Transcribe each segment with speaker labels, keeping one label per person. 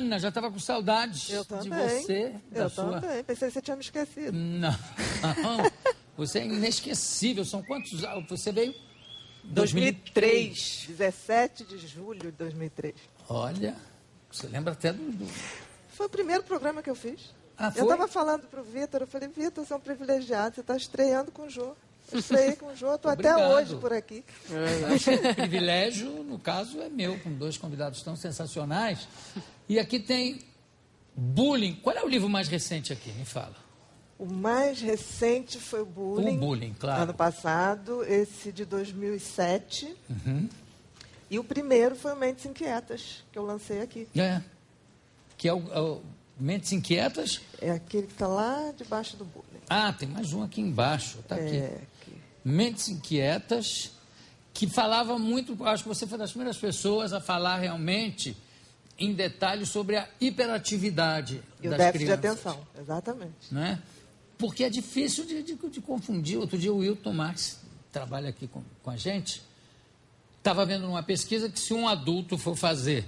Speaker 1: Ana, já estava com saudades de você.
Speaker 2: Eu também. Pensei que você tinha me esquecido.
Speaker 1: Não. Você é inesquecível. São quantos? Você veio?
Speaker 2: 2003. 17 de julho de 2003.
Speaker 1: Olha, você lembra até do...
Speaker 2: Foi o primeiro programa que eu fiz.
Speaker 1: Ah, foi?
Speaker 2: Eu estava falando para o Vitor, eu falei, Vitor, você é um privilegiado, você está estreando com o Jô. Eu estreiei com o Jô, estou até hoje por aqui.
Speaker 1: O privilégio, no caso, é meu, com 2 convidados tão sensacionais. E aqui tem Bullying. Qual é o livro mais recente aqui? Me fala.
Speaker 2: O mais recente foi o Bullying.
Speaker 1: O Bullying, claro.
Speaker 2: Ano passado, esse de 2007. E o primeiro foi o Mentes Inquietas, que eu lancei aqui.
Speaker 1: Que é o Mentes Inquietas?
Speaker 2: É aquele que está lá debaixo do Bullying.
Speaker 1: Ah, tem mais um aqui embaixo. Está aqui. Mentes Inquietas, que falava muito, acho que você foi das primeiras pessoas a falar realmente em detalhes sobre a hiperatividade
Speaker 2: e
Speaker 1: das
Speaker 2: o déficit
Speaker 1: crianças.
Speaker 2: de atenção, exatamente.
Speaker 1: Né? Porque é difícil de confundir. Outro dia o Wilton Marques trabalha aqui com a gente, estava vendo numa pesquisa que se um adulto for fazer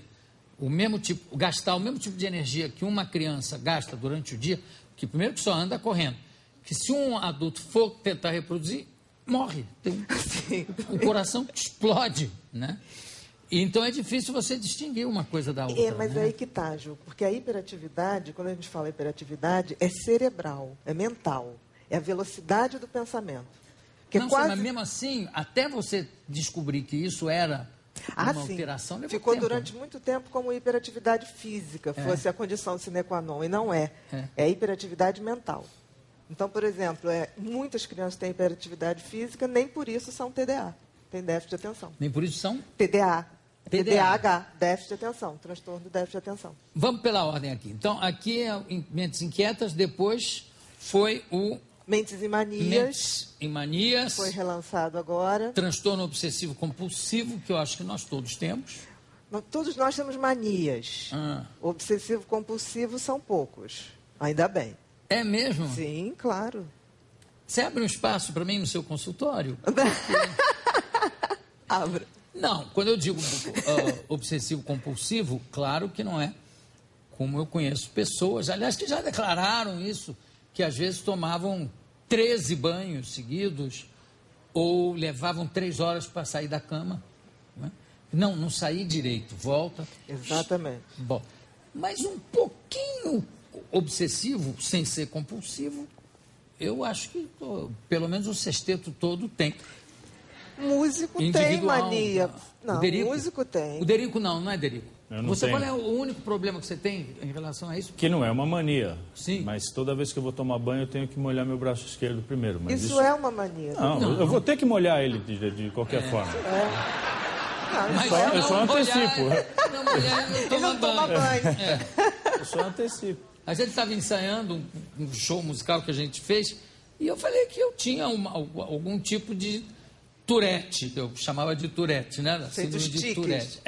Speaker 1: gastar o mesmo tipo de energia que uma criança gasta durante o dia, que primeiro que só anda correndo, que se um adulto for tentar reproduzir, morre. O coração explode, né? E então é difícil você distinguir uma coisa da outra.
Speaker 2: Mas
Speaker 1: né?
Speaker 2: aí que tá, Ju, porque a hiperatividade, quando a gente fala hiperatividade, é cerebral, é mental, é a velocidade do pensamento.
Speaker 1: Não, mas mesmo assim, até você descobrir que isso era uma alteração, levou
Speaker 2: ficou
Speaker 1: tempo.
Speaker 2: durante muito tempo como hiperatividade física, fosse a condição sine qua non, e não é. É hiperatividade mental. Então, por exemplo, muitas crianças têm hiperatividade física, nem por isso são TDA, tem déficit de atenção.
Speaker 1: Nem por isso são?
Speaker 2: TDAH, déficit de atenção, transtorno do déficit de atenção.
Speaker 1: Vamos pela ordem aqui. Então, aqui é Mentes Inquietas, depois foi o...
Speaker 2: Mentes e Manias.
Speaker 1: Mentes e Manias.
Speaker 2: Foi relançado agora.
Speaker 1: Transtorno obsessivo compulsivo, que eu acho que nós todos temos.
Speaker 2: Todos nós temos manias. Obsessivo compulsivo são poucos, ainda bem.
Speaker 1: É mesmo?
Speaker 2: Sim, claro.
Speaker 1: Você abre um espaço para mim no seu consultório?
Speaker 2: Abra.
Speaker 1: Não, quando eu digo obsessivo compulsivo, claro que não é como eu conheço pessoas, aliás, que já declararam isso, que às vezes tomavam 13 banhos seguidos ou levavam 3 horas para sair da cama. Não sair direito, volta.
Speaker 2: Exatamente.
Speaker 1: Bom, mas um pouquinho obsessivo, sem ser compulsivo, eu acho que pelo menos o sexteto todo tem.
Speaker 2: Músico tem mania. Não, músico tem.
Speaker 1: O Derico não é Derico. Qual é o único problema que você tem em relação a isso?
Speaker 3: Que não é uma mania.
Speaker 1: Sim.
Speaker 3: Mas toda vez que eu vou tomar banho, eu tenho que molhar meu braço esquerdo primeiro. Mas
Speaker 2: isso é uma mania.
Speaker 3: Não, eu vou ter que molhar ele de qualquer forma. Eu só antecipo.
Speaker 2: Não toma banho.
Speaker 3: Eu só antecipo.
Speaker 1: A gente estava ensaiando um show musical que a gente fez e eu falei que eu tinha algum tipo de Tourette, que eu chamava de Tourette, né?
Speaker 2: Síndrome de Tourette.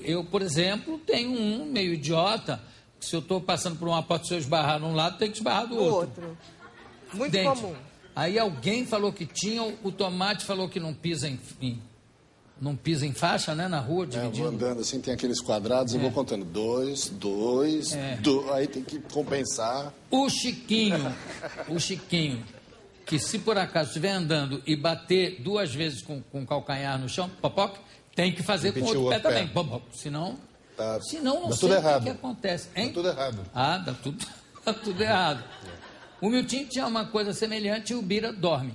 Speaker 1: Eu, por exemplo, tenho um meio idiota, que se eu estou passando por uma porta, se eu esbarrar num lado, tem que esbarrar do outro.
Speaker 2: Muito comum.
Speaker 1: Aí alguém falou que tinha, o Tomate falou que não pisa em faixa, né, na rua, dividindo.
Speaker 4: Eu vou andando assim, tem aqueles quadrados, eu vou contando 2, 2, aí tem que compensar.
Speaker 1: O Chiquinho, que se por acaso estiver andando e bater 2 vezes com o calcanhar no chão, popoc, tem que fazer com o outro pé também. Senão não sei o que acontece. Hein?
Speaker 4: Dá tudo errado.
Speaker 1: Dá tudo errado. O Milton tinha uma coisa semelhante e o Bira dorme.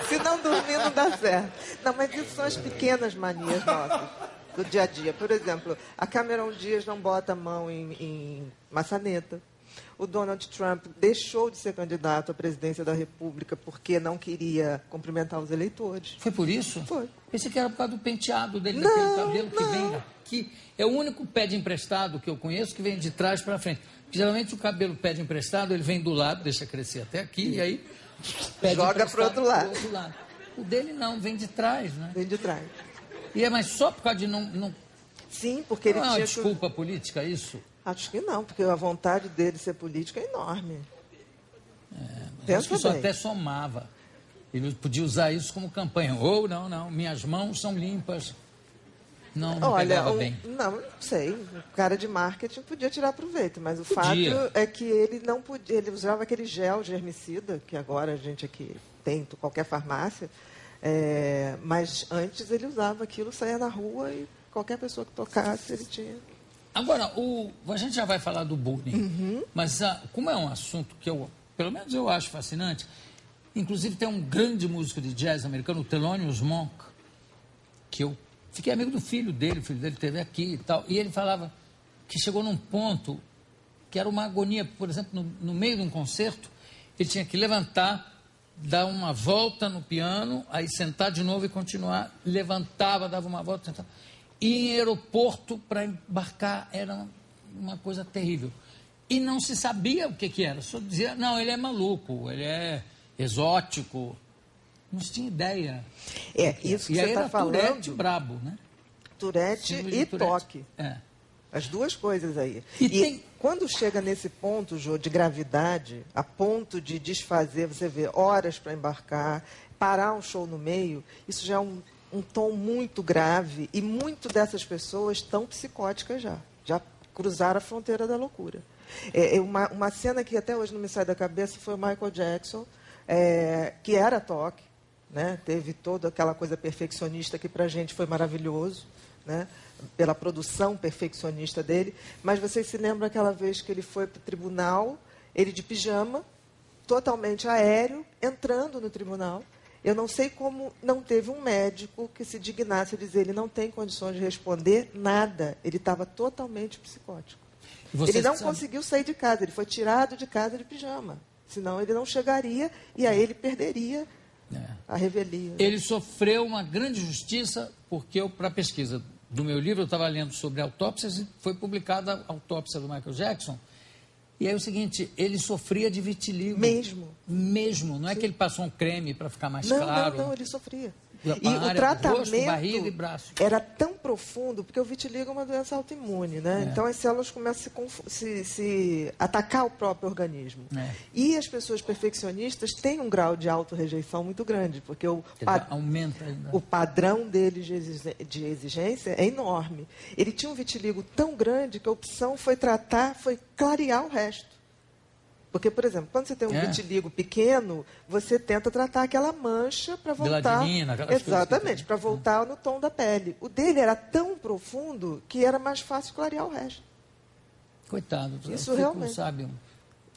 Speaker 2: Se não dormir, não dá certo. Não, mas isso são as pequenas manias nossas do dia a dia. Por exemplo, a Cameron Diaz não bota a mão em maçaneta. O Donald Trump deixou de ser candidato à presidência da República porque não queria cumprimentar os eleitores.
Speaker 1: Foi por isso?
Speaker 2: Foi.
Speaker 1: Pensei que era por causa do penteado dele, daquele cabelo que vem aqui. É o único pé de emprestado que eu conheço que vem de trás para frente. Porque, geralmente o cabelo pé de emprestado, ele vem do lado, deixa crescer até aqui, e aí
Speaker 2: joga para o outro lado.
Speaker 1: O dele não, vem de trás, né?
Speaker 2: Vem de trás.
Speaker 1: E mas só por causa de não...
Speaker 2: Sim, porque ele
Speaker 1: tinha...
Speaker 2: Não é
Speaker 1: uma desculpa política, isso?
Speaker 2: Acho que não, porque a vontade dele ser político é enorme.
Speaker 1: Acho que isso até somava. Ele podia usar isso como campanha. Ou, não, minhas mãos são limpas. Não pegava bem.
Speaker 2: Não sei. O cara de marketing podia tirar proveito, mas o
Speaker 1: Podia.
Speaker 2: fato é que ele não podia. Ele usava aquele gel germicida, que agora a gente aqui tem em qualquer farmácia, mas antes ele usava aquilo, saía na rua e qualquer pessoa que tocasse, ele tinha.
Speaker 1: Agora, a gente já vai falar do bullying, mas como é um assunto que pelo menos eu acho fascinante, inclusive tem um grande músico de jazz americano, o Thelonious Monk, que eu fiquei amigo do filho dele, o filho dele esteve aqui e tal, e ele falava que chegou num ponto que era uma agonia, por exemplo, no meio de um concerto, ele tinha que levantar, dar uma volta no piano, aí sentar de novo e continuar, levantava, dava uma volta, sentava. E em aeroporto para embarcar era uma coisa terrível. E não se sabia o que era, só dizia, não, ele é maluco, ele é exótico. Não se tinha ideia.
Speaker 2: Isso que você está falando.
Speaker 1: Tourette brabo, né?
Speaker 2: Tourette e toque. As duas coisas aí. Quando chega nesse ponto, Jô, de gravidade, a ponto de desfazer, você vê horas para embarcar, parar um show no meio, isso já é um tom muito grave e muito dessas pessoas estão psicóticas já cruzaram a fronteira da loucura. Uma cena que até hoje não me sai da cabeça foi o Michael Jackson, que era toque, né? Teve toda aquela coisa perfeccionista que para a gente foi maravilhoso, né? Pela produção perfeccionista dele, mas vocês se lembram aquela vez que ele foi para o tribunal, ele de pijama, totalmente aéreo, entrando no tribunal. Eu não sei como não teve um médico que se dignasse a dizer ele não tem condições de responder nada. Ele estava totalmente psicótico. Ele não conseguiu sair de casa, ele foi tirado de casa de pijama. Senão ele não chegaria e aí ele perderia a revelia.
Speaker 1: Ele sofreu uma grande injustiça porque para a pesquisa do meu livro eu estava lendo sobre autópsias e foi publicada a autópsia do Michael Jackson. E aí é o seguinte, ele sofria de vitiligo. Mesmo. Não é que ele passou um creme para ficar mais claro.
Speaker 2: Não, ele sofria. E o tratamento
Speaker 1: rosto, barriga e braço.
Speaker 2: Era tão profundo, porque o vitiligo é uma doença autoimune, né? Então as células começam a se atacar o próprio organismo. E as pessoas perfeccionistas têm um grau de autorrejeição muito grande, porque
Speaker 1: aumenta ainda.
Speaker 2: O padrão dele de exigência é enorme. Ele tinha um vitiligo tão grande que a opção foi clarear o resto. Porque, por exemplo, quando você tem um vitiligo pequeno, você tenta tratar aquela mancha para voltar...
Speaker 1: Melanina, aquelas
Speaker 2: exatamente, para voltar no tom da pele. O dele era tão profundo que era mais fácil clarear o resto.
Speaker 1: Coitado.
Speaker 2: Isso realmente...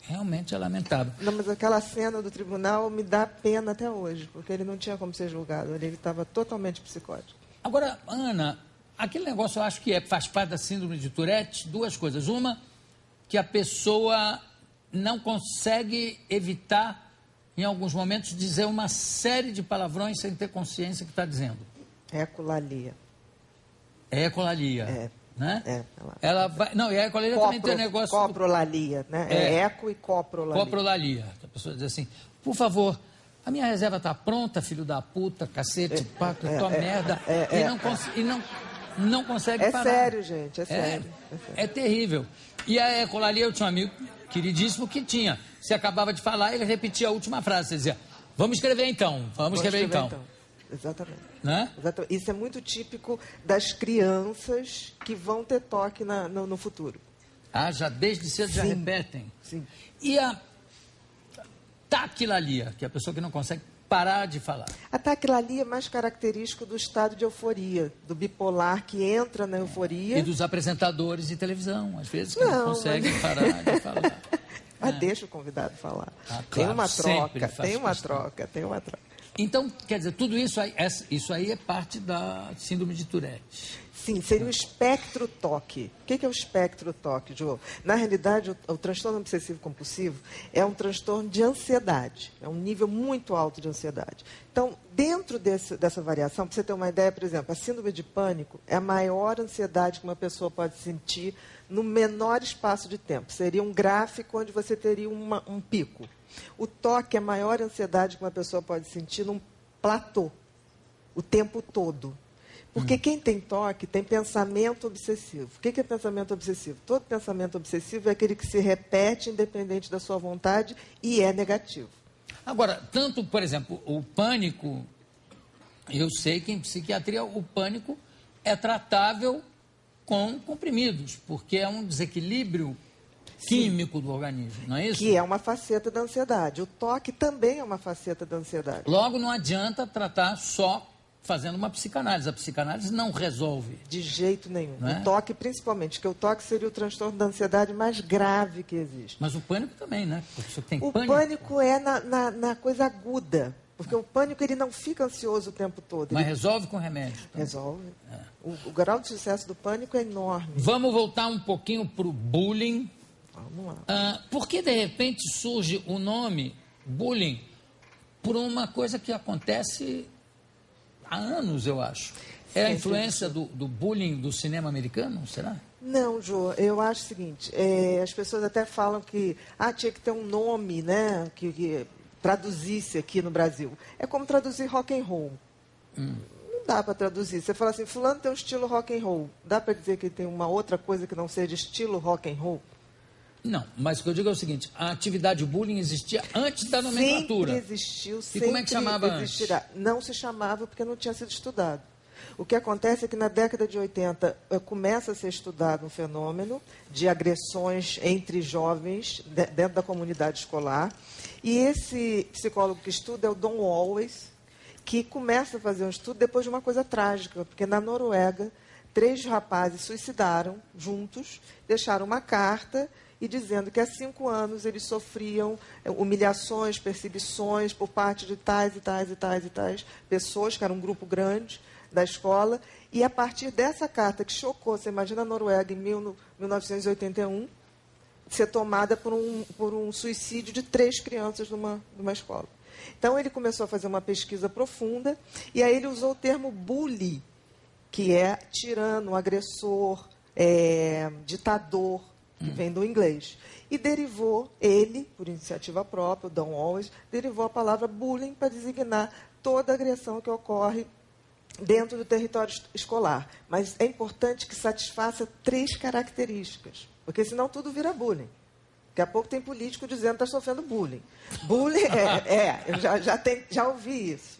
Speaker 1: Realmente é lamentável.
Speaker 2: Não, mas aquela cena do tribunal me dá pena até hoje, porque ele não tinha como ser julgado. Ele estava totalmente psicótico.
Speaker 1: Agora, Ana, aquele negócio eu acho que faz parte da síndrome de Tourette, duas coisas. Uma, que a pessoa não consegue evitar, em alguns momentos, dizer uma série de palavrões sem ter consciência que está dizendo.
Speaker 2: Ecolalia.
Speaker 1: Ecolalia. Né? Ela vai... Não, e a ecolalia também tem um negócio...
Speaker 2: Coprolalia, né? Eco e coprolalia.
Speaker 1: Coprolalia. A pessoa diz assim, por favor, a minha reserva está pronta, filho da puta, cacete, paca, tua merda. Não consegue parar.
Speaker 2: É sério, gente, é sério.
Speaker 1: É terrível. E a ecolalia, eu tinha um amigo queridíssimo que tinha. Você acabava de falar, ele repetia a última frase. Você dizia, vamos escrever então.
Speaker 2: Exatamente.
Speaker 1: Né?
Speaker 2: Exatamente. Isso é muito típico das crianças que vão ter toque no futuro.
Speaker 1: Já desde cedo já repetem.
Speaker 2: Sim.
Speaker 1: E a taquilalia, que é a pessoa que não consegue parar de falar.
Speaker 2: A taquilalia é mais característico do estado de euforia, do bipolar que entra na euforia.
Speaker 1: E dos apresentadores de televisão, às vezes, que não conseguem parar de falar.
Speaker 2: Mas deixa o convidado falar.
Speaker 1: Claro,
Speaker 2: tem uma troca.
Speaker 1: Então, quer dizer, tudo isso aí é parte da síndrome de Tourette.
Speaker 2: Sim, seria o espectro toque. O que é o espectro toque, Jô? Na realidade, o transtorno obsessivo compulsivo é um transtorno de ansiedade. É um nível muito alto de ansiedade. Então, dentro dessa variação, para você ter uma ideia, por exemplo, a síndrome de pânico é a maior ansiedade que uma pessoa pode sentir no menor espaço de tempo. Seria um gráfico onde você teria um pico. O toque é a maior ansiedade que uma pessoa pode sentir num platô, o tempo todo. Porque quem tem toque tem pensamento obsessivo. O que é pensamento obsessivo? Todo pensamento obsessivo é aquele que se repete independente da sua vontade e é negativo.
Speaker 1: Agora, tanto, por exemplo, o pânico, eu sei que em psiquiatria o pânico é tratável com comprimidos, porque é um desequilíbrio químico do organismo, não é isso?
Speaker 2: Que é uma faceta da ansiedade. O toque também é uma faceta da ansiedade.
Speaker 1: Logo, não adianta tratar só fazendo uma psicanálise. A psicanálise não resolve.
Speaker 2: De jeito nenhum.
Speaker 1: Não é?
Speaker 2: O toque, principalmente, que o toque seria o transtorno da ansiedade mais grave que existe.
Speaker 1: Mas o pânico também, né? Porque você tem
Speaker 2: O
Speaker 1: pânico.
Speaker 2: pânico é na coisa aguda. Porque o pânico ele não fica ansioso o tempo todo.
Speaker 1: Mas
Speaker 2: Ele
Speaker 1: resolve com remédio. Então.
Speaker 2: resolve. O grau de sucesso do pânico é enorme.
Speaker 1: Vamos voltar um pouquinho para o bullying.
Speaker 2: Vamos lá.
Speaker 1: Por que, de repente, surge o nome bullying por uma coisa que acontece há anos, eu acho? É a influência do bullying do cinema americano, será?
Speaker 2: Não, Jô, eu acho o seguinte, as pessoas até falam que tinha que ter um nome, né, que traduzisse aqui no Brasil. É como traduzir rock and roll. Não dá para traduzir. Você fala assim, fulano tem um estilo rock and roll. Dá para dizer que tem uma outra coisa que não seja estilo rock and roll?
Speaker 1: Não, mas o que eu digo é o seguinte, a atividade bullying existia antes da nomenclatura.
Speaker 2: Sempre existiu, sempre
Speaker 1: E como é que chamava
Speaker 2: existirá. Não se chamava porque não tinha sido estudado. O que acontece é que na década de 80 começa a ser estudado um fenômeno de agressões entre jovens dentro da comunidade escolar. E esse psicólogo que estuda é o Don Wallace, que começa a fazer um estudo depois de uma coisa trágica, porque na Noruega 3 rapazes suicidaram juntos, deixaram uma carta e dizendo que há 5 anos eles sofriam humilhações, perseguições por parte de tais e tais e tais e tais pessoas, que era um grupo grande da escola, e a partir dessa carta que chocou, você imagina a Noruega em 1981, ser tomada por um suicídio de 3 crianças numa escola. Então ele começou a fazer uma pesquisa profunda, e aí ele usou o termo bully, que é tirano, agressor, ditador, que vem do inglês. E derivou, ele, por iniciativa própria, o Don Wallace, derivou a palavra bullying para designar toda agressão que ocorre dentro do território escolar. Mas é importante que satisfaça 3 características, porque senão tudo vira bullying. Daqui a pouco tem político dizendo que está sofrendo bullying. Bullying eu já ouvi isso.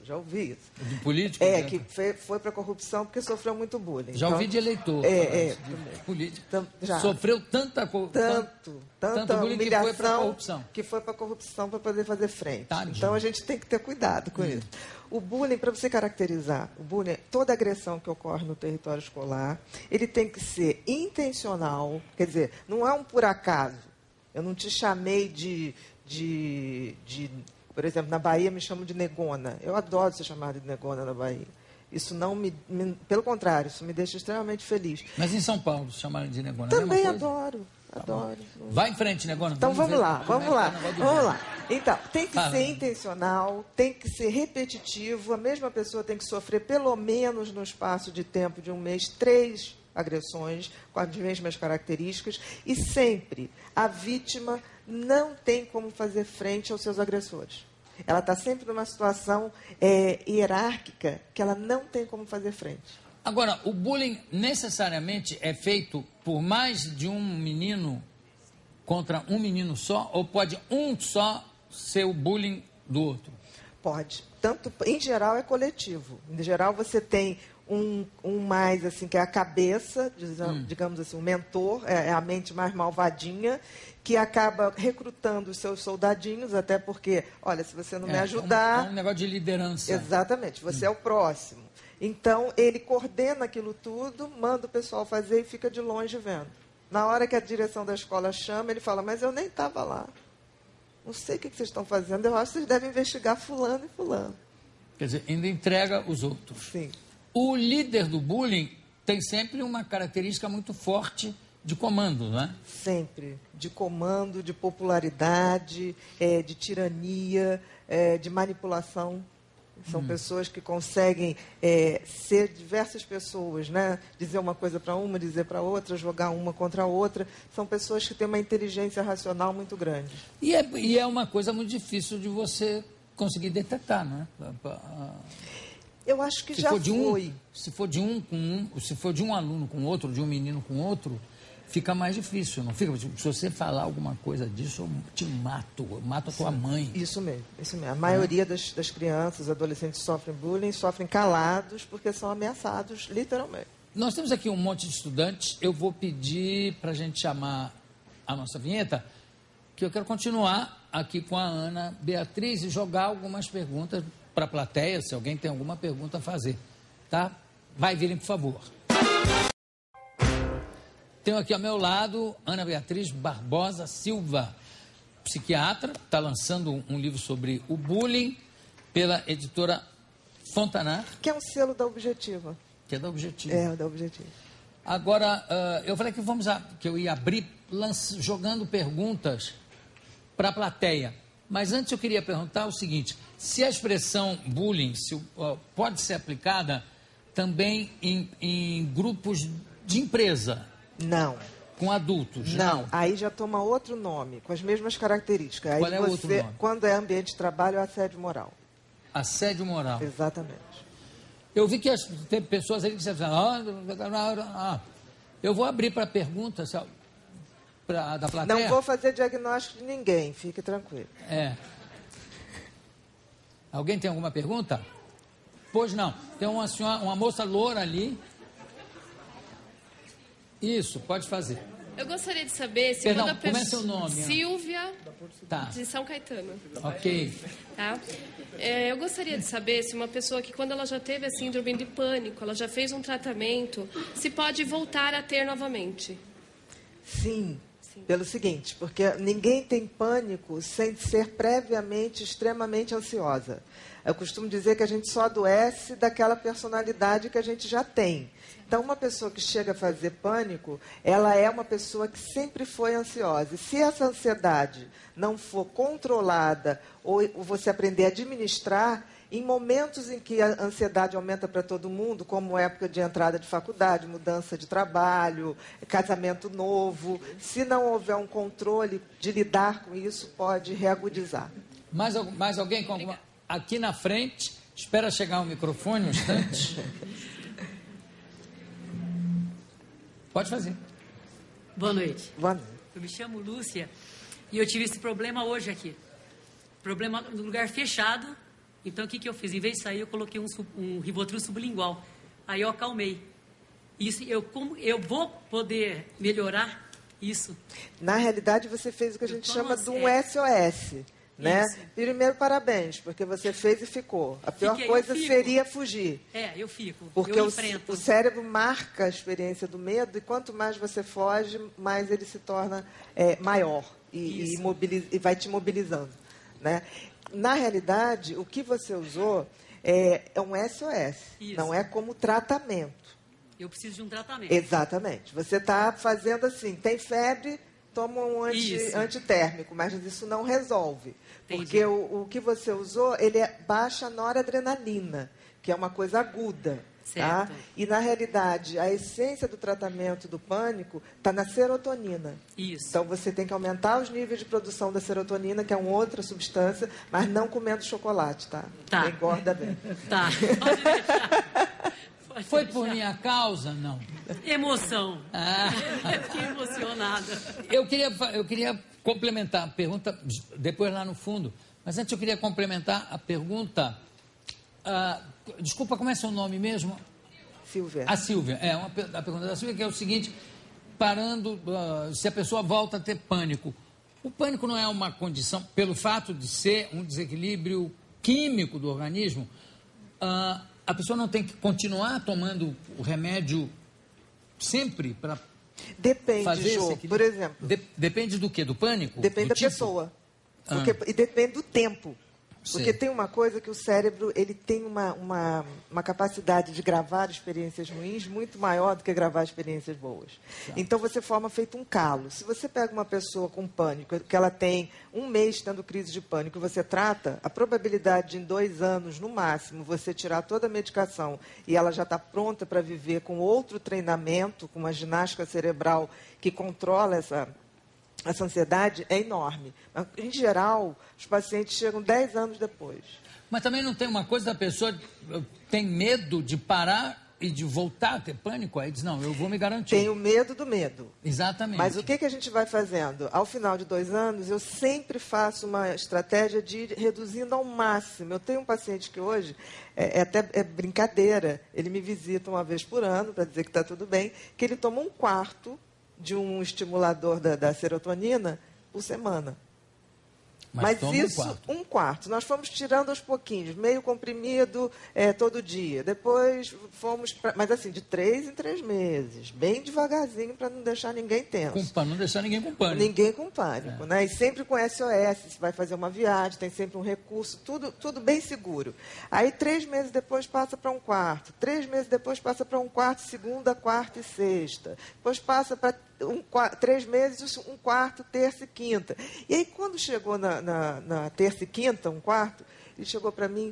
Speaker 1: De político?
Speaker 2: Que foi para a corrupção porque sofreu muito bullying.
Speaker 1: Já ouvi de eleitor. De político.
Speaker 2: Já.
Speaker 1: Sofreu tanta bullying
Speaker 2: humilhação
Speaker 1: que foi para a corrupção.
Speaker 2: para poder fazer frente.
Speaker 1: Tadinho.
Speaker 2: Então a gente tem que ter cuidado com isso. O bullying, para você caracterizar, o bullying, toda agressão que ocorre no território escolar, ele tem que ser intencional, quer dizer, não é um por acaso. Eu não te chamei de por exemplo, na Bahia me chamam de negona. Eu adoro ser chamada de negona na Bahia. Isso não pelo contrário, isso me deixa extremamente feliz.
Speaker 1: Mas em São Paulo, se chamaram de negona,
Speaker 2: Também
Speaker 1: é a mesma coisa?
Speaker 2: adoro.
Speaker 1: Vai em frente, negona.
Speaker 2: Então vamos lá. Então, tem que
Speaker 1: Fala.
Speaker 2: ser intencional, tem que ser repetitivo, a mesma pessoa tem que sofrer pelo menos no espaço de tempo de um mês 3 agressões com as mesmas características, e sempre a vítima não tem como fazer frente aos seus agressores. Ela está sempre numa situação hierárquica que ela não tem como fazer frente.
Speaker 1: Agora, o bullying necessariamente é feito por mais de um menino contra um menino só, ou pode um só ser o bullying do outro?
Speaker 2: Pode. Tanto, em geral, é coletivo. Em geral, você tem um mais, assim, que é a cabeça, digamos assim, um mentor, é a mente mais malvadinha, que acaba recrutando os seus soldadinhos, até porque, olha, se você não me ajudar...
Speaker 1: É um negócio de liderança.
Speaker 2: Exatamente, você é o próximo. Então, ele coordena aquilo tudo, manda o pessoal fazer e fica de longe vendo. Na hora que a direção da escola chama, ele fala, mas eu nem estava lá. Não sei o que vocês estão fazendo, eu acho que vocês devem investigar fulano e fulano.
Speaker 1: Quer dizer, ainda entrega os outros.
Speaker 2: Sim.
Speaker 1: O líder do bullying tem sempre uma característica muito forte de comando, não é?
Speaker 2: Sempre. De comando, de popularidade, de tirania, de manipulação. São pessoas que conseguem ser diversas pessoas, né? Dizer uma coisa para uma, dizer para outra, jogar uma contra a outra. São pessoas que têm uma inteligência racional muito grande.
Speaker 1: E é uma coisa muito difícil de você conseguir detectar, não é?
Speaker 2: Eu acho que já foi.
Speaker 1: Se for de um aluno com outro, de um menino com outro, fica mais difícil, não fica? Se você falar alguma coisa disso, eu te mato, eu mato a tua mãe.
Speaker 2: Isso mesmo, isso mesmo. A maioria das crianças, adolescentes sofrem bullying, sofrem calados porque são ameaçados, literalmente.
Speaker 1: Nós temos aqui um monte de estudantes, eu vou pedir para a gente chamar a nossa vinheta, que eu quero continuar aqui com a Ana Beatriz e jogar algumas perguntas para a plateia, se alguém tem alguma pergunta a fazer, tá? Vai, virem, por favor. Tenho aqui ao meu lado Ana Beatriz Barbosa Silva, psiquiatra, está lançando um livro sobre o bullying pela editora Fontanar.
Speaker 2: Que é um selo da Objetiva.
Speaker 1: Que é da Objetiva.
Speaker 2: É, da Objetiva.
Speaker 1: Agora, eu falei que eu ia abrir jogando perguntas para a plateia. Mas antes eu queria perguntar o seguinte, se a expressão bullying pode ser aplicada também em grupos de empresa?
Speaker 2: Não.
Speaker 1: Com adultos?
Speaker 2: Não, aí já toma outro nome, com as mesmas características. Aí
Speaker 1: Qual é o outro nome?
Speaker 2: Quando é ambiente de trabalho, é assédio moral. Assédio moral. Exatamente.
Speaker 1: Eu vi que tem pessoas aí que você fala, eu vou abrir para perguntas da plateia.
Speaker 2: Não vou fazer diagnóstico de ninguém, fique tranquilo.
Speaker 1: Alguém tem alguma pergunta? Pois não. Tem uma senhora, uma moça loura ali. Isso, pode fazer.
Speaker 5: Eu gostaria de saber se
Speaker 1: Perdão, como é seu nome?
Speaker 5: Silvia,
Speaker 1: tá.
Speaker 5: de São Caetano.
Speaker 1: Ok.
Speaker 5: Tá? Eu gostaria de saber se uma pessoa que, quando ela já teve a síndrome de pânico, ela já fez um tratamento, se pode voltar a ter novamente.
Speaker 2: Sim. Pelo seguinte, porque ninguém tem pânico sem ser previamente extremamente ansiosa. Eu costumo dizer que a gente só adoece daquela personalidade que a gente já tem. Então, uma pessoa que chega a fazer pânico, ela é uma pessoa que sempre foi ansiosa. E se essa ansiedade não for controlada ou você aprender a administrar, em momentos em que a ansiedade aumenta para todo mundo, como época de entrada de faculdade, mudança de trabalho, casamento novo, se não houver um controle de lidar com isso, pode reagudizar.
Speaker 1: Mais alguém com alguma... Aqui na frente, espera chegar o microfone um instante. Pode fazer.
Speaker 6: Boa noite.
Speaker 2: Boa noite.
Speaker 6: Eu me chamo Lúcia e eu tive esse problema hoje aqui. Problema no lugar fechado. Então, o que eu fiz? Em vez de sair, eu coloquei um Rivotril sublingual. Aí eu acalmei. Isso, como eu vou poder melhorar isso?
Speaker 2: Na realidade, você fez o que a gente chama de um SOS. Né? Primeiro, parabéns, porque você fez e ficou. A pior coisa seria fugir.
Speaker 6: Eu fico.
Speaker 2: Porque
Speaker 6: eu enfrento.
Speaker 2: O cérebro marca a experiência do medo e quanto mais você foge, mais ele se torna maior e vai te mobilizando. Né? Na realidade, o que você usou é um SOS, não é como tratamento.
Speaker 6: Eu preciso de um tratamento.
Speaker 2: Exatamente. Você está fazendo assim, tem febre, toma um antitérmico, mas isso não resolve. Entendi. Porque o que você usou, ele baixa a noradrenalina, que é uma coisa aguda. Tá? E, na realidade, a essência do tratamento do pânico está na serotonina.
Speaker 6: Isso.
Speaker 2: Então, você tem que aumentar os níveis de produção da serotonina, que é uma outra substância, mas não comendo chocolate, tá?
Speaker 6: Tá.
Speaker 2: Engorda bem.
Speaker 6: Tá. Pode deixar.
Speaker 1: Foi por minha causa? Não.
Speaker 6: Emoção. Eu fiquei emocionada.
Speaker 1: Eu queria complementar a pergunta, depois lá no fundo. Mas antes eu queria complementar a pergunta... desculpa, como é seu nome mesmo?
Speaker 2: Silvia.
Speaker 1: A Silvia. A pergunta da Silvia, que é o seguinte, se a pessoa volta a ter pânico. O pânico não é uma condição, pelo fato de ser um desequilíbrio químico do organismo, a pessoa não tem que continuar tomando o remédio sempre para fazer esse equilíbrio?
Speaker 2: Por exemplo.
Speaker 1: Depende do quê? Do pânico?
Speaker 2: Depende da pessoa. E depende do tempo. Porque tem uma coisa que o cérebro ele tem uma capacidade de gravar experiências ruins muito maior do que gravar experiências boas. Certo. Então, você forma feito um calo. Se você pega uma pessoa com pânico, que ela tem um mês tendo crise de pânico, você trata, a probabilidade de em 2 anos, no máximo, você tirar toda a medicação e ela já está pronta para viver com outro treinamento, com uma ginástica cerebral que controla essa ansiedade é enorme. Mas, em geral, os pacientes chegam 10 anos depois.
Speaker 1: Mas também não tem uma coisa da pessoa tem medo de parar e de voltar a ter pânico? Aí diz, não, eu vou me garantir.
Speaker 2: Tem o medo do medo.
Speaker 1: Exatamente.
Speaker 2: Mas o que a gente vai fazendo? Ao final de 2 anos, eu sempre faço uma estratégia de ir reduzindo ao máximo. Eu tenho um paciente que hoje, é brincadeira, ele me visita uma vez por ano, para dizer que está tudo bem, que ele toma 1/4 de um estimulador da serotonina por semana. Mas isso, 1/4. Nós fomos tirando aos pouquinhos, meio comprimido todo dia. Depois fomos, mas assim, de 3 em 3 meses, bem devagarzinho, para não deixar ninguém tenso.
Speaker 1: Para não deixar ninguém com pânico.
Speaker 2: Ninguém com pânico, né? E sempre com SOS, se vai fazer uma viagem, tem sempre um recurso, tudo bem seguro. Aí 3 meses depois passa para 1/4. 3 meses depois passa para 1/4, segunda, quarta e sexta. Depois passa para 3 meses, 1/4, terça e quinta. E aí, quando chegou na terça e quinta, 1/4, ele chegou para mim,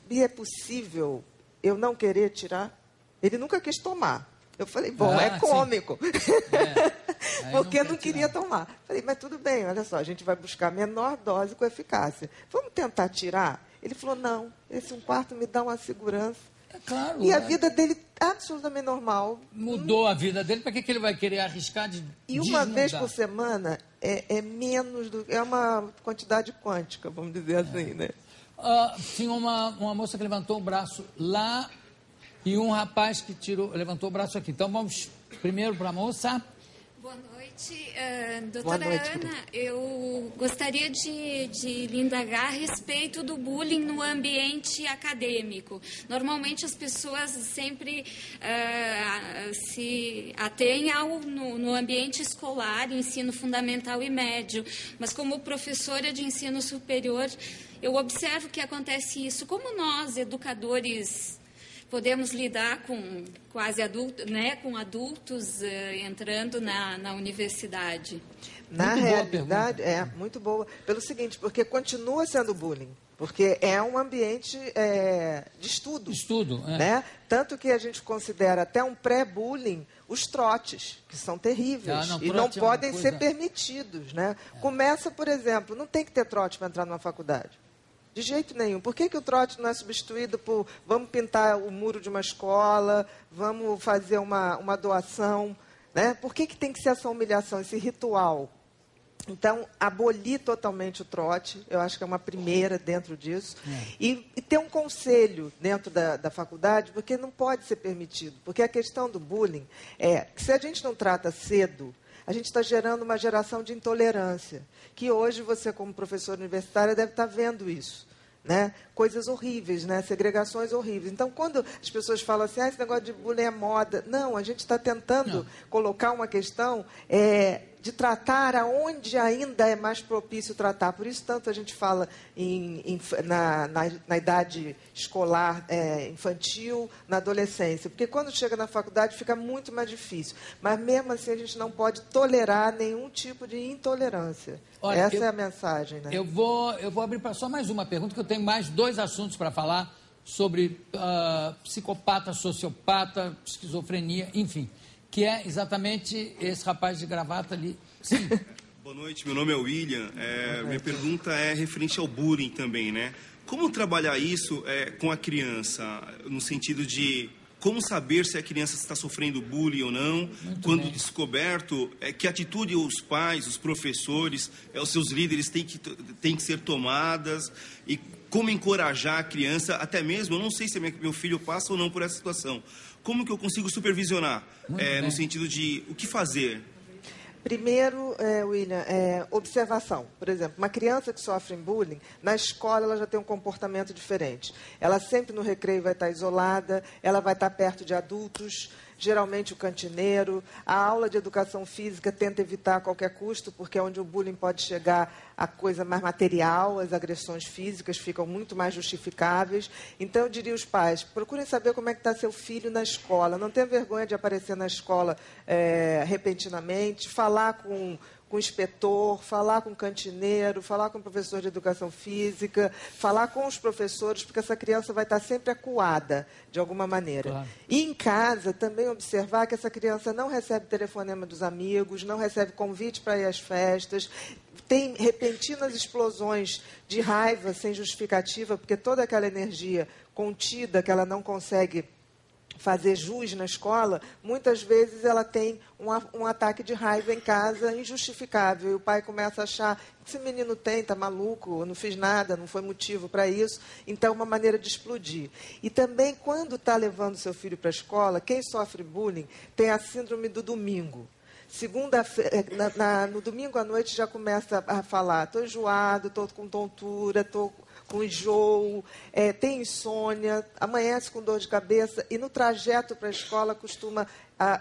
Speaker 2: e é possível eu não querer tirar? Ele nunca quis tomar. Eu falei, bom, é cômico. Porque não queria tomar. Falei, mas tudo bem, olha só, a gente vai buscar a menor dose com eficácia. Vamos tentar tirar? Ele falou, não, esse 1/4 me dá uma segurança.
Speaker 1: É claro.
Speaker 2: E a vida dele absolutamente normal.
Speaker 1: Mudou a vida dele, para que ele vai querer arriscar de
Speaker 2: E uma vez por semana é menos do... É uma quantidade quântica, vamos dizer assim, né?
Speaker 1: Tinha uma moça que levantou o braço lá e um rapaz que levantou o braço aqui. Então vamos primeiro para a moça.
Speaker 7: Boa noite. Doutora Ana, eu gostaria de lhe indagar a respeito do bullying no ambiente acadêmico. Normalmente as pessoas sempre se atêm no ambiente escolar, ensino fundamental e médio, mas como professora de ensino superior, eu observo que acontece isso. Como nós, educadores, podemos lidar com quase adultos, né, com adultos entrando na universidade?
Speaker 2: Na realidade, muito boa. Pelo seguinte, porque continua sendo bullying. Porque é um ambiente de estudo. Né? Tanto que a gente considera até um pré-bullying os trotes, que são terríveis. E não podem ser permitidos. Né? Começa, por exemplo, não tem que ter trote para entrar numa faculdade. De jeito nenhum. Por que o trote não é substituído por vamos pintar o muro de uma escola, vamos fazer uma doação? Né? Por que tem que ser essa humilhação, esse ritual? Então, abolir totalmente o trote, eu acho que é uma primeira dentro disso. E ter um conselho dentro da faculdade, porque não pode ser permitido. Porque a questão do bullying é que se a gente não trata cedo, a gente está gerando uma geração de intolerância, que hoje você, como professor universitário, deve estar vendo isso. Né? Coisas horríveis, né? Segregações horríveis. Então, quando as pessoas falam assim, esse negócio de bullying é moda. Não, a gente está tentando colocar uma questão de tratar aonde ainda é mais propício tratar. Por isso, tanto a gente fala na idade escolar, infantil, na adolescência. Porque quando chega na faculdade fica muito mais difícil. Mas, mesmo assim, a gente não pode tolerar nenhum tipo de intolerância. Olha, essa é a mensagem. Né?
Speaker 1: Eu vou abrir para só mais uma pergunta, que eu tenho mais 2 assuntos para falar sobre psicopata, sociopata, esquizofrenia, enfim. Que é exatamente esse rapaz de gravata ali. Sim.
Speaker 8: Boa noite, meu nome é William. Minha pergunta é referente ao bullying também, né? Como trabalhar isso com a criança, no sentido de como saber se a criança está sofrendo bullying ou não, quando descoberto, que atitude os pais, os professores, os seus líderes têm que ser tomadas, e como encorajar a criança, até mesmo, eu não sei se meu filho passa ou não por essa situação. Como que eu consigo supervisionar, no sentido de o que fazer?
Speaker 2: Primeiro, William, observação. Por exemplo, uma criança que sofre bullying, na escola ela já tem um comportamento diferente. Ela sempre no recreio vai estar isolada, ela vai estar perto de adultos, geralmente o cantineiro. A aula de educação física tenta evitar a qualquer custo, porque é onde o bullying pode chegar a coisa mais material, as agressões físicas ficam muito mais justificáveis. Então, eu diria aos pais, procurem saber como é que está seu filho na escola. Não tenha vergonha de aparecer na escola repentinamente, falar com com o inspetor, falar com o cantineiro, falar com o professor de educação física, falar com os professores, porque essa criança vai estar sempre acuada, de alguma maneira.
Speaker 1: Claro.
Speaker 2: E em casa, também observar que essa criança não recebe telefonema dos amigos, não recebe convite para ir às festas, tem repentinas explosões de raiva sem justificativa, porque toda aquela energia contida que ela não consegue fazer jus na escola, muitas vezes ela tem um ataque de raiva em casa injustificável. E o pai começa a achar que esse menino está maluco, não fiz nada, não foi motivo para isso. Então, é uma maneira de explodir. E também, quando está levando seu filho para a escola, quem sofre bullying tem a síndrome do domingo. No domingo à noite já começa a falar, estou enjoado, estou com tontura, estou com enjoo, tem insônia, amanhece com dor de cabeça e no trajeto para a escola costuma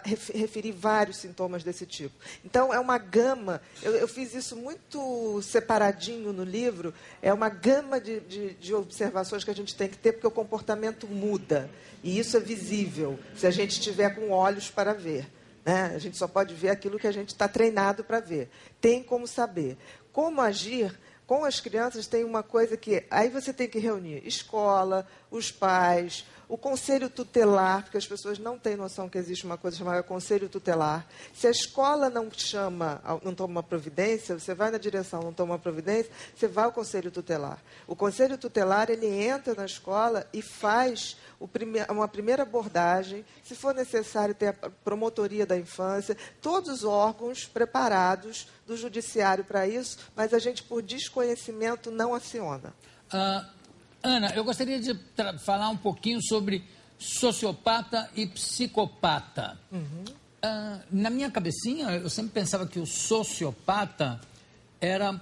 Speaker 2: referir vários sintomas desse tipo. Então, é uma gama, eu fiz isso muito separadinho no livro, é uma gama de observações que a gente tem que ter, porque o comportamento muda, e isso é visível, se a gente estiver com olhos para ver. Né? A gente só pode ver aquilo que a gente está treinado para ver. Tem como saber. Como agir com as crianças tem uma coisa que... Aí você tem que reunir escola, os pais, o conselho tutelar, porque as pessoas não têm noção que existe uma coisa chamada conselho tutelar. Se a escola não toma uma providência, você vai na direção, não toma uma providência, você vai ao conselho tutelar. O conselho tutelar, ele entra na escola e faz uma primeira abordagem, se for necessário ter a promotoria da infância, todos os órgãos preparados do judiciário para isso, mas a gente, por desconhecimento, não aciona.
Speaker 1: Ana, eu gostaria de falar um pouquinho sobre sociopata e psicopata. Na minha cabecinha, eu sempre pensava que o sociopata era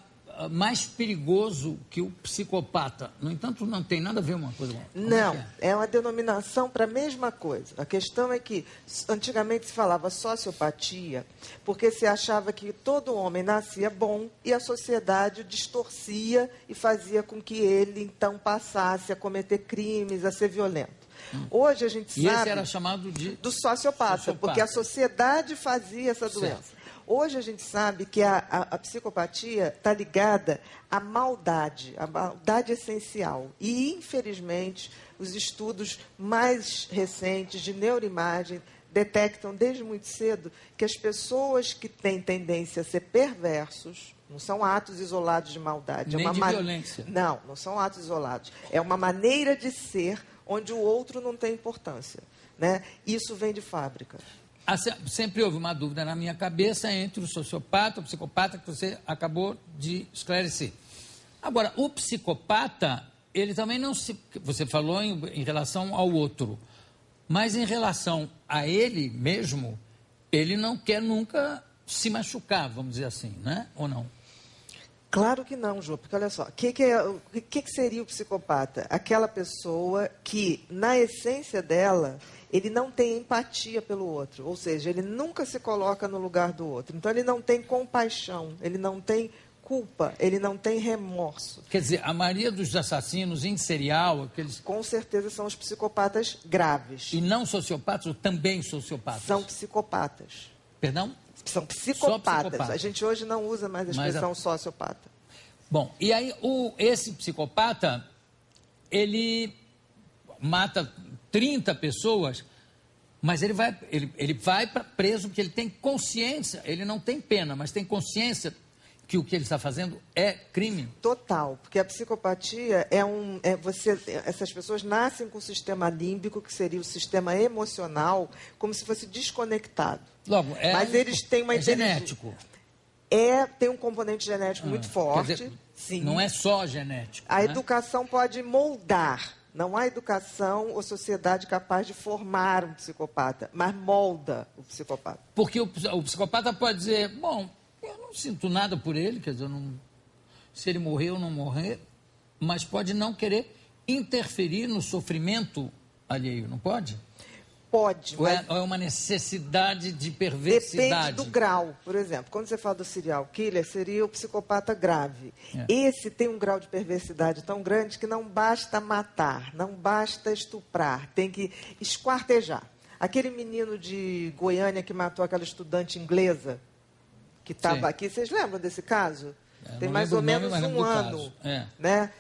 Speaker 1: mais perigoso que o psicopata. No entanto, não tem nada a ver uma coisa com a outra.
Speaker 2: Não, é uma denominação para a mesma coisa. A questão é que antigamente se falava sociopatia porque se achava que todo homem nascia bom e a sociedade distorcia e fazia com que ele, então, passasse a cometer crimes, a ser violento. Hoje a gente sabe...
Speaker 1: E esse era chamado
Speaker 2: do sociopata, porque a sociedade fazia essa doença.
Speaker 1: Certo.
Speaker 2: Hoje a gente sabe que a psicopatia está ligada à maldade, a maldade essencial. E, infelizmente, os estudos mais recentes de neuroimagem detectam desde muito cedo que as pessoas que têm tendência a ser perversos, não são atos isolados de maldade.
Speaker 1: Nem de violência.
Speaker 2: Não são atos isolados. É uma maneira de ser onde o outro não tem importância. Né? Isso vem de fábrica.
Speaker 1: Sempre houve uma dúvida na minha cabeça entre o sociopata e o psicopata, que você acabou de esclarecer. Agora, o psicopata, ele também não se... Você falou em relação ao outro, mas em relação a ele mesmo, ele não quer nunca se machucar, vamos dizer assim, né? Ou não?
Speaker 2: Claro que não, Jô, porque olha só, o que seria o psicopata? Aquela pessoa que, na essência dela, ele não tem empatia pelo outro, ou seja, ele nunca se coloca no lugar do outro. Então, ele não tem compaixão, ele não tem culpa, ele não tem remorso.
Speaker 1: Quer dizer, a maioria dos assassinos em serial, aqueles...
Speaker 2: Com certeza são os psicopatas graves.
Speaker 1: E não sociopatas ou também sociopatas?
Speaker 2: São psicopatas.
Speaker 1: Perdão?
Speaker 2: São psicopatas.
Speaker 1: Psicopata.
Speaker 2: A gente hoje não usa mais a expressão sociopata.
Speaker 1: Bom, e aí esse psicopata, ele mata 30 pessoas, mas ele vai preso porque ele tem consciência, ele não tem pena, mas tem consciência que o que ele está fazendo é crime.
Speaker 2: Total, porque a psicopatia essas pessoas nascem com o sistema límbico, que seria o sistema emocional, como se fosse desconectado.
Speaker 1: Logo,
Speaker 2: mas eles têm uma
Speaker 1: genético.
Speaker 2: Tem um componente genético muito forte.
Speaker 1: Quer dizer,
Speaker 2: sim.
Speaker 1: Não é só genético.
Speaker 2: A educação pode moldar. Não há educação ou sociedade capaz de formar um psicopata, mas molda o psicopata.
Speaker 1: Porque o psicopata pode dizer, bom, eu não sinto nada por ele, quer dizer, se ele morrer ou não morrer, mas pode não querer interferir no sofrimento alheio, não pode?
Speaker 2: Pode, mas...
Speaker 1: Ou é uma necessidade de perversidade?
Speaker 2: Depende do grau. Por exemplo, quando você fala do serial killer, seria o psicopata grave. Esse tem um grau de perversidade tão grande que não basta matar, não basta estuprar, tem que esquartejar. Aquele menino de Goiânia que matou aquela estudante inglesa, que estava aqui. Vocês lembram desse caso? Tem mais ou menos um ano,
Speaker 1: É.
Speaker 2: né?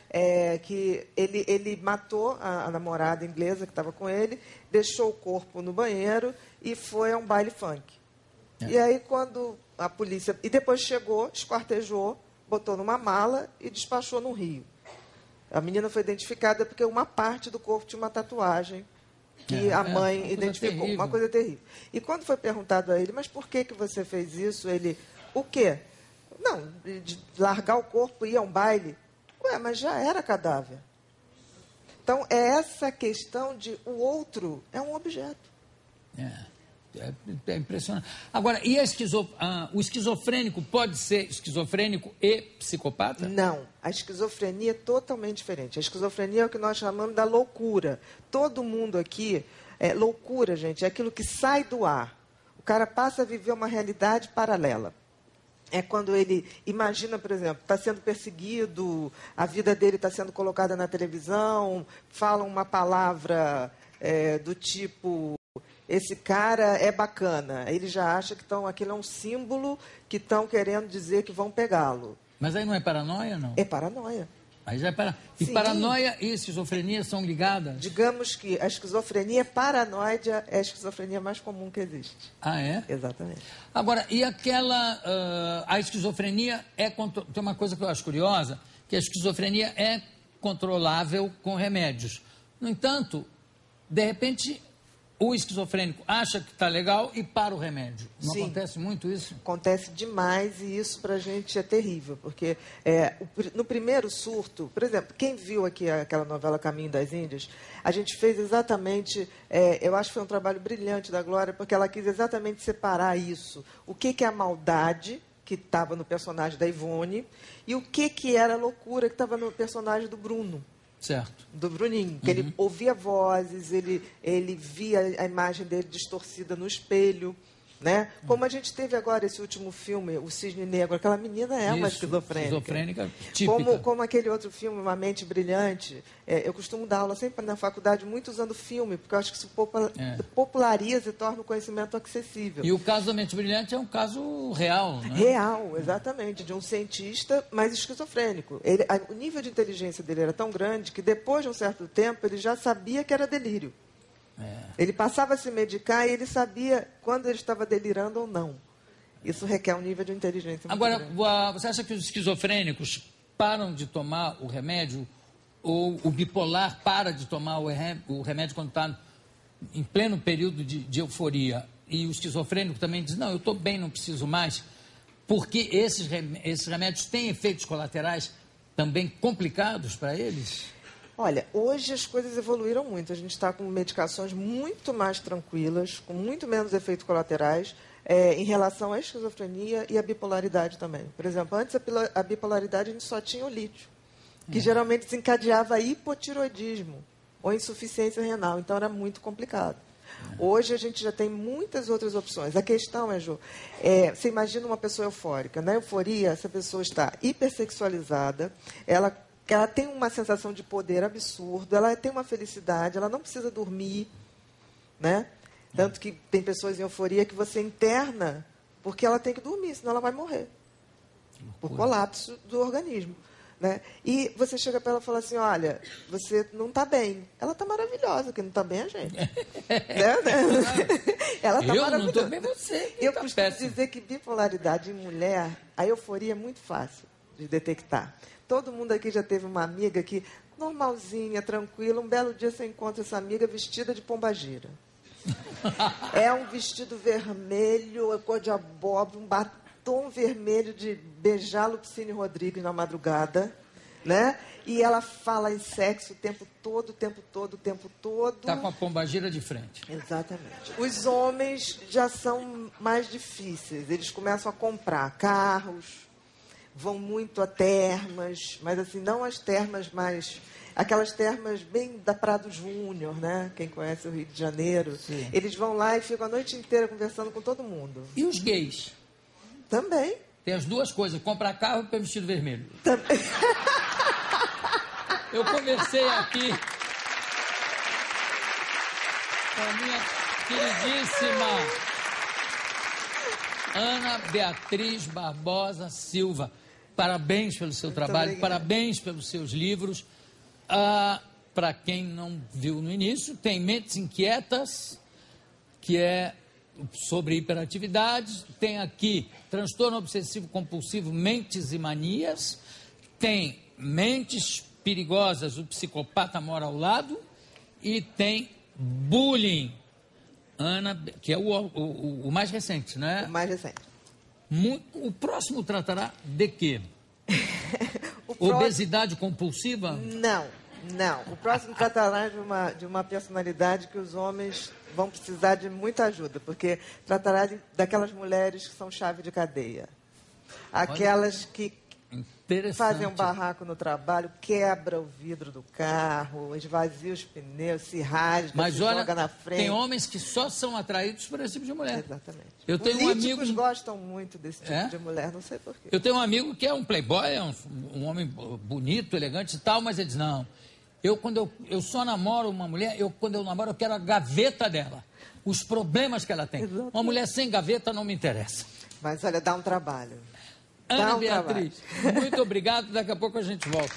Speaker 2: Que ele matou a namorada inglesa que estava com ele, deixou o corpo no banheiro e foi a um baile funk. E aí, quando a polícia... E depois chegou, esquartejou, botou numa mala e despachou no Rio. A menina foi identificada porque uma parte do corpo tinha uma tatuagem que a mãe identificou. Terrível. Uma coisa terrível. E quando foi perguntado a ele, mas por que você fez isso? Ele, o quê? Não, de largar o corpo e ir a um baile. Ué, mas já era cadáver. Então, é essa questão de o outro é um objeto.
Speaker 1: É impressionante. Agora, e o esquizofrênico pode ser esquizofrênico e psicopata?
Speaker 2: Não, a esquizofrenia é totalmente diferente. A esquizofrenia é o que nós chamamos da loucura. Todo mundo aqui, loucura, gente, é aquilo que sai do ar. O cara passa a viver uma realidade paralela. É quando ele imagina, por exemplo, está sendo perseguido, a vida dele está sendo colocada na televisão, fala uma palavra do tipo, esse cara é bacana. Ele já acha que aquilo é um símbolo que estão querendo dizer que vão pegá-lo.
Speaker 1: Mas aí não é paranoia, não?
Speaker 2: É paranoia.
Speaker 1: Aí já é E
Speaker 2: Sim.
Speaker 1: Paranoia e esquizofrenia são ligadas?
Speaker 2: Digamos que a esquizofrenia paranoide é a esquizofrenia mais comum que existe.
Speaker 1: Ah, é?
Speaker 2: Exatamente.
Speaker 1: Agora, e a esquizofrenia tem uma coisa que eu acho curiosa, que a esquizofrenia é controlável com remédios. No entanto, de repente, o esquizofrênico acha que está legal e para o remédio. Não
Speaker 2: Sim.
Speaker 1: acontece muito isso?
Speaker 2: Acontece demais e isso para a gente é terrível, porque no primeiro surto, por exemplo, quem viu aqui aquela novela Caminho das Índias, a gente fez exatamente, eu acho que foi um trabalho brilhante da Glória, porque ela quis exatamente separar isso. O que é a maldade que estava no personagem da Ivone e o que era a loucura que estava no personagem do Bruno.
Speaker 1: Certo.
Speaker 2: Do Bruninho, que ele ouvia vozes, ele via a imagem dele distorcida no espelho, né? Como a gente teve agora esse último filme, O Cisne Negro, aquela menina uma
Speaker 1: esquizofrênica típica.
Speaker 2: Como aquele outro filme, Uma Mente Brilhante. Eu costumo dar aula sempre na faculdade, muito usando filme, porque eu acho que isso populariza e torna o conhecimento acessível.
Speaker 1: E o caso da Mente Brilhante é um caso real, né?
Speaker 2: Real, exatamente, de um cientista, mas esquizofrênico. O nível de inteligência dele era tão grande que depois de um certo tempo ele já sabia que era delírio. Ele passava a se medicar e ele sabia quando ele estava delirando ou não. Isso requer um nível de inteligência muito grande.
Speaker 1: Agora, você acha que os esquizofrênicos param de tomar o remédio ou o bipolar para de tomar o remédio quando está em pleno período de euforia e o esquizofrênico também diz, não, eu estou bem, não preciso mais, porque esses remédios têm efeitos colaterais também complicados para eles?
Speaker 2: Olha, hoje as coisas evoluíram muito. A gente está com medicações muito mais tranquilas, com muito menos efeitos colaterais, em relação à esquizofrenia e à bipolaridade também. Por exemplo, antes a bipolaridade a gente só tinha o lítio, que geralmente desencadeava hipotiroidismo ou insuficiência renal, então era muito complicado. Hoje a gente já tem muitas outras opções. A questão Jô, você imagina uma pessoa eufórica. Na euforia, essa pessoa está hipersexualizada, ela tem uma sensação de poder absurdo, ela tem uma felicidade, ela não precisa dormir, né? Tanto que tem pessoas em euforia que você interna porque ela tem que dormir, senão ela vai morrer. Por colapso do organismo. Né? E você chega para ela e fala assim, olha, você não está bem. Ela está maravilhosa, quem não está bem é a gente. Ela está maravilhosa.
Speaker 1: Eu não estou bem, você.
Speaker 2: Eu costumo dizer que bipolaridade em mulher, a euforia é muito fácil de detectar. Todo mundo aqui já teve uma amiga que, normalzinha, tranquila, um belo dia você encontra essa amiga vestida de pombagira. É um vestido vermelho, cor de abóbora, um batom vermelho de beijar Lupicínio Rodrigues na madrugada, né? E ela fala em sexo o tempo todo, o tempo todo, o tempo todo.
Speaker 1: Está com a pombagira de frente.
Speaker 2: Exatamente. Os homens já são mais difíceis. Eles começam a comprar carros, vão muito a termas, mas assim, não as termas mais... Aquelas termas bem da Prado Júnior, né? Quem conhece o Rio de Janeiro.
Speaker 1: Sim.
Speaker 2: Eles vão lá e ficam a noite inteira conversando com todo mundo.
Speaker 1: E os gays?
Speaker 2: Também.
Speaker 1: Tem as duas coisas, comprar carro e ter vestido vermelho.
Speaker 2: Também.
Speaker 1: Eu conversei aqui com a minha queridíssima Ana Beatriz Barbosa Silva. Parabéns pelo seu trabalho,
Speaker 2: obrigada.
Speaker 1: parabéns pelos seus livros. Para quem não viu no início, tem Mentes Inquietas, que é sobre hiperatividade. Tem aqui Transtorno Obsessivo Compulsivo, Mentes e Manias. Tem Mentes Perigosas, o Psicopata Mora ao Lado. E tem Bullying, Ana, que é o mais recente, né?
Speaker 2: O mais recente.
Speaker 1: O próximo tratará de quê? Obesidade compulsiva?
Speaker 2: Não. O próximo tratará de uma personalidade que os homens vão precisar de muita ajuda, porque tratará daquelas mulheres que são chave de cadeia. Aquelas que fazem um barraco no trabalho, quebra o vidro do carro, esvazia os pneus, se rasga, se joga na frente.
Speaker 1: Tem homens que só são atraídos por esse tipo de mulher.
Speaker 2: Exatamente.
Speaker 1: Eu tenho
Speaker 2: Políticos gostam muito desse tipo de mulher, não sei porquê.
Speaker 1: Eu tenho um amigo que é um playboy, é um homem bonito, elegante e tal, mas ele diz, não, quando eu só namoro uma mulher, quando eu namoro eu quero a gaveta dela, os problemas que ela tem. Exatamente. Uma mulher sem gaveta não me interessa.
Speaker 2: Mas olha, dá um trabalho.
Speaker 1: Ana Beatriz, muito obrigado. Daqui a pouco a gente volta.